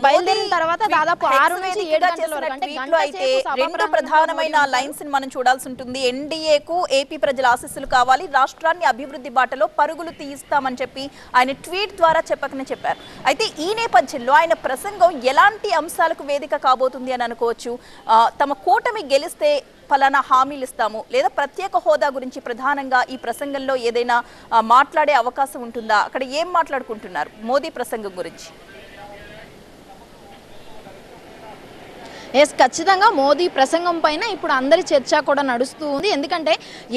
బయలుదేరిన తర్వాత దాదాపు 6 నుంచి 7 గంటల వరకు అంటే గంట సేపు రెండు ప్రధానమైన లైన్స్ ని మనం చూడాల్సి ఉంటుంది. ఎన్డీఏకు ఏపీ ప్రజల ఆశీస్సులు కావాలి, రాష్ట్రాన్ని అభివృద్ధి బాటలో పరుగులు తీయిస్తామని చెప్పి ఆయన ట్వీట్ ద్వారా చెప్పారు. అయితే ఈ నేపథ్యంలో ఆయన ప్రసంగం ఎలాంటి అంశాలకు వేదిక కాబోతుంది అని అనుకోవచ్చు. తమ కూటమి గెలిస్తే ఫలానా హామీలు ఇస్తాము లేదా ప్రత్యేక హోదా గురించి ప్రధానంగా ఈ ప్రసంగంలో ఏదైనా మాట్లాడే అవకాశం ఉంటుందా? అక్కడ ఏం మాట్లాడుకుంటున్నారు మోదీ ప్రసంగం గురించి? ఖచ్చితంగా మోదీ ప్రసంగం పైన ఇప్పుడు అందరి చర్చ కూడా నడుస్తూ ఉంది. ఎందుకంటే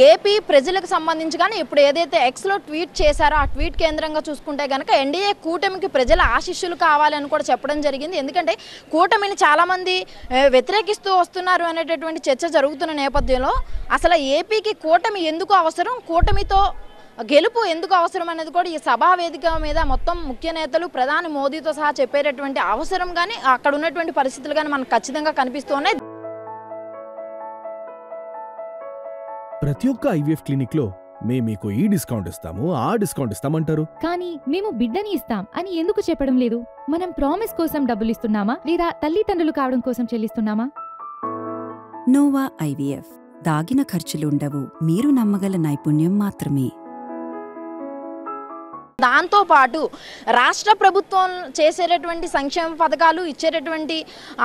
ఏపీ ప్రజలకు సంబంధించి కానీ ఇప్పుడు ఏదైతే ఎక్స్లో ట్వీట్ చేశారో ఆ ట్వీట్ కేంద్రంగా చూసుకుంటే కనుక ఎన్డీఏ కూటమికి ప్రజల ఆశీస్సులు కావాలని కూడా చెప్పడం జరిగింది. ఎందుకంటే కూటమిని చాలామంది వ్యతిరేకిస్తూ వస్తున్నారు అనేటటువంటి చర్చ జరుగుతున్న నేపథ్యంలో అసలు ఏపీకి కూటమి ఎందుకు అవసరం, కూటమితో గెలుపు ఎందుకు అవసరం అనేది కూడా ఈ సభా వేదిక మీద మొత్తం ముఖ్య నేతలు ప్రధాని మోదీతో సహా చెప్పేటటువంటి అవసరం కానీ అక్కడ ఉన్నటువంటి పరిస్థితులు కానీ మనకు ఖచ్చితంగా కనిపిస్తూ ఉన్నాయి. ప్రతి ఒక్క ఐవీఎఫ్ క్లినిక్ లో మీకు ఈ డిస్కౌంట్ ఇస్తాము, ఆ డిస్కౌంట్ ఇస్తామంటారు, కానీ మేము బిడ్డని ఇస్తాం అని ఎందుకు చెప్పడం లేదు? మనం ప్రామిస్ కోసం డబ్బులు ఇస్తున్నామా లేదా తల్లిదండ్రులు కావడం కోసం చెల్లిస్తున్నామా? నోవా ఐవీఎఫ్ దాగిన ఖర్చులుండవు, మీరు నమ్మగల నైపుణ్యం మాత్రమే. దాంతో పాటు రాష్ట్ర ప్రభుత్వం చేసేటటువంటి సంక్షేమ పథకాలు ఇచ్చేటటువంటి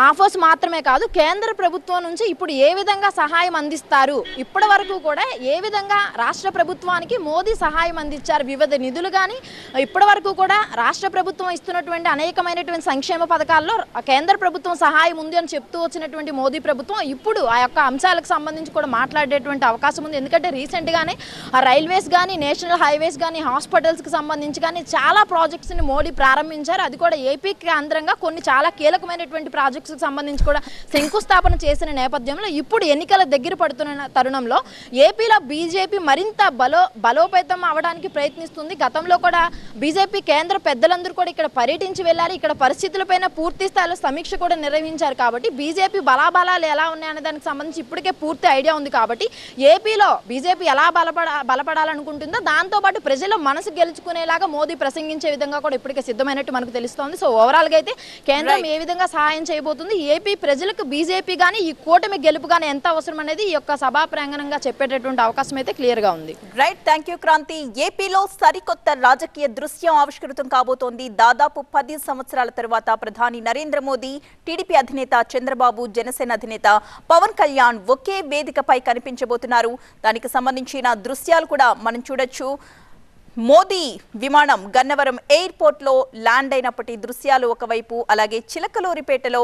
ఆఫర్స్ మాత్రమే కాదు, కేంద్ర ప్రభుత్వం నుంచి ఇప్పుడు ఏ విధంగా సహాయం అందిస్తారు, ఇప్పటి వరకు కూడా ఏ విధంగా రాష్ట్ర ప్రభుత్వానికి మోదీ సహాయం అందించారు, వివిధ నిధులు కానీ ఇప్పటి వరకు కూడా రాష్ట్ర ప్రభుత్వం ఇస్తున్నటువంటి అనేకమైనటువంటి సంక్షేమ పథకాల్లో కేంద్ర ప్రభుత్వం సహాయం ఉంది అని చెప్తూ వచ్చినటువంటి మోదీ ప్రభుత్వం ఇప్పుడు ఆ యొక్క అంశాలకు సంబంధించి కూడా మాట్లాడేటువంటి అవకాశం ఉంది. ఎందుకంటే రీసెంట్గానే ఆ రైల్వేస్ కానీ, నేషనల్ హైవేస్ కానీ, హాస్పిటల్స్కి సంబంధించి కానీ చాలా ప్రాజెక్ట్స్ని మోడీ ప్రారంభించారు. అది కూడా ఏపీ కేంద్రంగా కొన్ని చాలా కీలకమైనటువంటి ప్రాజెక్ట్స్కి సంబంధించి కూడా శంకుస్థాపన చేసిన నేపథ్యంలో ఇప్పుడు ఎన్నికల దగ్గర పడుతున్న తరుణంలో ఏపీలో బీజేపీ మరింత బలోపేతం అవడానికి ప్రయత్నిస్తుంది. గతంలో కూడా బీజేపీ కేంద్ర పెద్దలందరూ కూడా ఇక్కడ పర్యటించి వెళ్ళారు, ఇక్కడ పరిస్థితులపైన పూర్తి స్థాయిలో సమీక్ష కూడా నిర్వహించారు. కాబట్టి బీజేపీ బలాబలాలు ఎలా ఉన్నాయనే దానికి సంబంధించి ఇప్పటికే పూర్తి ఐడియా ఉంది. కాబట్టి ఏపీలో బీజేపీ ఎలా బలపడాలనుకుంటుందో దాంతోపాటు ప్రజల మనసు గెలుచుకునేలాగా మోదీ ప్రసంగించే విధంగా కూడా ఇప్పటికే సిద్ధమైనట్టు మనకు తెలుస్తోంది. సో ఓవరాల్ గా అయితే కేంద్రం ఏ విధంగా సహాయం చేయబోతుంది, ఏపీ ప్రజలకు బీజేపీ గానీ ఈ కూటమి గెలుపు గానీ ఎంత అవసరం అనేది ఈ యొక్క సభా ప్రాంగణంగా చెప్పేటటువంటి అవకాశం అయితే క్లియర్ గా ఉంది. Right, thank you Kranthi. ఏపీలో సరికొత్త రాజకీయ దృశ్యం ఆవిష్కృతం కాబోతోంది. దాదాపు 10 సంవత్సరాల తర్వాత ప్రధాని నరేంద్ర మోదీ, టీడీపీ అధినేత చంద్రబాబు, జనసేన అధినేత పవన్ కళ్యాణ్ ఒకే వేదికపై కనిపించబోతున్నారు. దానికి సంబంధించిన దృశ్యాలు కూడా మనం చూడొచ్చు. మోదీ విమానం గన్నవరం ఎయిర్పోర్ట్లో ల్యాండ్ అయినప్పటి దృశ్యాలు ఒకవైపు, అలాగే చిలకలూరిపేటలో